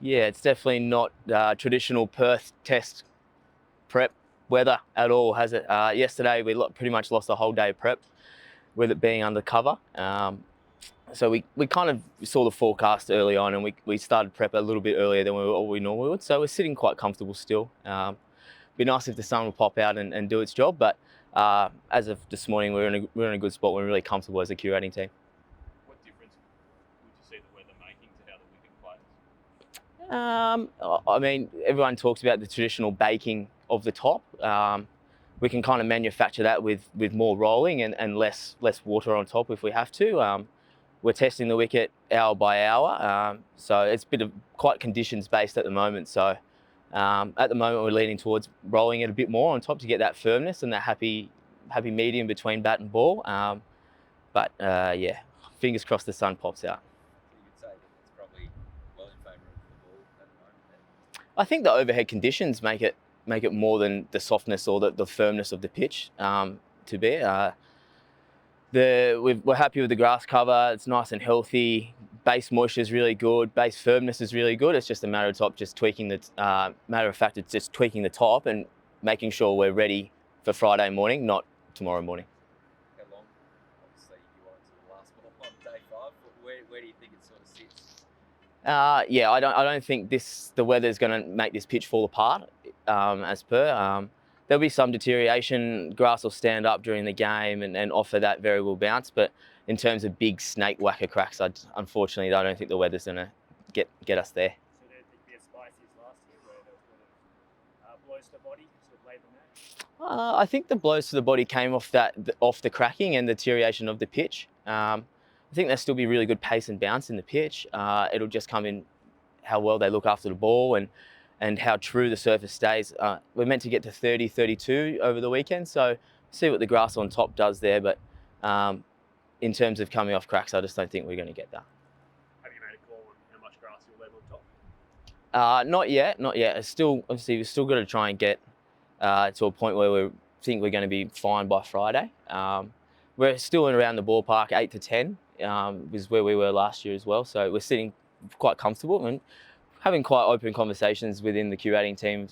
Yeah, it's definitely not traditional Perth test prep weather at all, has it? Yesterday we pretty much lost the whole day of prep with it being undercover. So we kind of saw the forecast early on, and we started prep a little bit earlier than we normally would. So we're sitting quite comfortable still. Be nice if the sun would pop out and do its job, but as of this morning, we're in a good spot. We're really comfortable as a curating team. What difference would you see the weather making to how the Wicket plays? I mean, everyone talks about the traditional baking of the top. We can kind of manufacture that with more rolling and less water on top if we have to. We're testing the wicket hour by hour, so it's a bit of quite conditions based at the moment. So at the moment we're leaning towards rolling it a bit more on top to get that firmness and that happy medium between bat and ball. But yeah, fingers crossed the sun pops out. So you could say that it's probably well in favour of the ball at the moment. I think the overhead conditions make it more than the softness or the firmness of the pitch to be. We're happy with the grass cover. It's nice and healthy. Base moisture is really good. Base firmness is really good. It's just a matter of it's just tweaking the top and making sure we're ready for Friday morning, not tomorrow morning. How long? Obviously, you want it to the last ball on day 5. But where do you think it sort of sits? Yeah, I don't think the weather is going to make this pitch fall apart. As per, there'll be some deterioration. Grass will stand up during the game and offer that variable bounce. But in terms of big snake whacker cracks, unfortunately, I don't think the weather's going to get us there. So there'd be as spicy as last year, where there was a lot of blows to the body, sort of laid the match. I think the blows to the body came off the cracking and the deterioration of the pitch. I think there'll still be really good pace and bounce in the pitch. It'll just come in how well they look after the ball and how true the surface stays. We're meant to get to 30, 32 over the weekend, so see what the grass on top does there. But in terms of coming off cracks, I just don't think we're going to get that. Have you made a call on how much grass you'll level on top? Not yet. It's still, obviously, we've still got to try and get to a point where we think we're going to be fine by Friday. We're still in around the ballpark, 8 to 10 is where we were last year as well. So we're sitting quite comfortable and having quite open conversations within the curating team,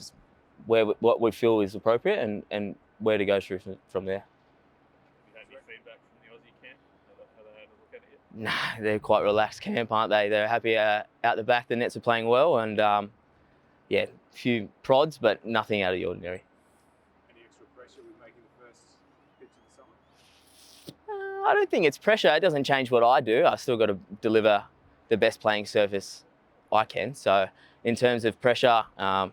what we feel is appropriate and where to go through from there. Have you had any feedback from the Aussie camp? How they had a look at it? Nah, they're quite relaxed camp, aren't they? They're happy out the back. The nets are playing well, and yeah, a few prods, but nothing out of the ordinary. Any extra pressure with making the first pitch of the summer? I don't think it's pressure. It doesn't change what I do. I still got to deliver the best playing surface I can. So in terms of pressure, I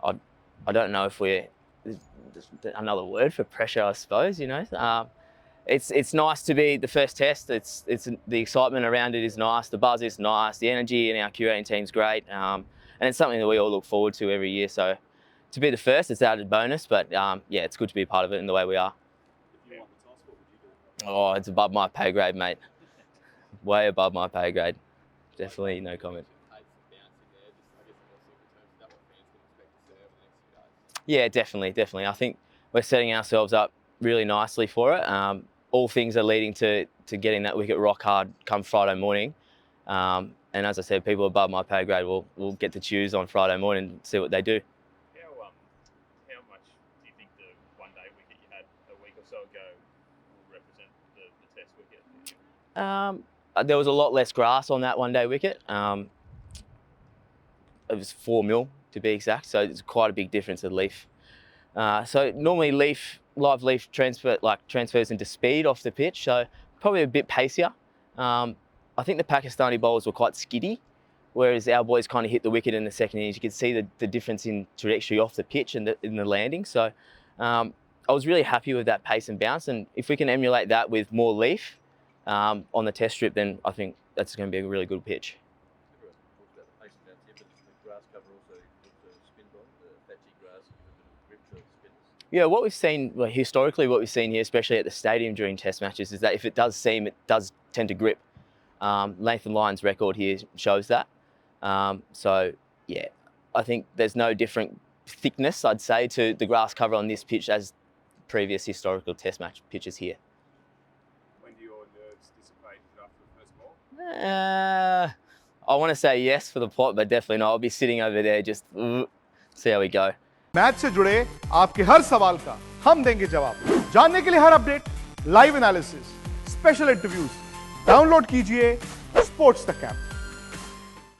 don't know if we're another word for pressure, I suppose. You know, it's nice to be the first test. It's the excitement around it is nice. The buzz is nice. The energy in our curating team's great, and it's something that we all look forward to every year. So to be the first, it's added bonus. But yeah, it's good to be a part of it in the way we are. If you won the toss, what would you do? Oh, it's above my pay grade, mate. Way above my pay grade. Definitely no comment. Yeah, definitely. I think we're setting ourselves up really nicely for it. All things are leading to getting that wicket rock hard come Friday morning. And as I said, people above my pay grade will get to choose on Friday morning and see what they do. How much do you think the one-day wicket you had a week or so ago will represent the test wicket? There was a lot less grass on that one-day wicket. It was 4 mil to be exact, so it's quite a big difference in leaf. So normally live leaf transfers into speed off the pitch, so probably a bit pacier. I think the Pakistani bowlers were quite skiddy, whereas our boys kind of hit the wicket in the second innings. You could see the difference in trajectory off the pitch and in the landing. So I was really happy with that pace and bounce, and if we can emulate that with more leaf on the test strip, then I think that's going to be a really good pitch. Everyone talks about the pace and bounce here, but the grass cover also looks a spin ball, the patchy grass, and a bit of grip to the spinners. Yeah, what we've seen, historically, what we've seen here, especially at the stadium during test matches, is that if it does seam, it does tend to grip. Nathan Lyon's record here shows that. So yeah, I think there's no different thickness, I'd say, to the grass cover on this pitch as previous historical test match pitches here. When do your nerves dissipate after the first ball? I want to say yes for the plot, but definitely not. I'll be sitting over there just see how we go. Match से जुड़े आपके हर सवाल का हम देंगे जवाब। जानने के लिए हर update, live analysis, special interviews download कीजिए स्पोर्ट्स तक ऐप।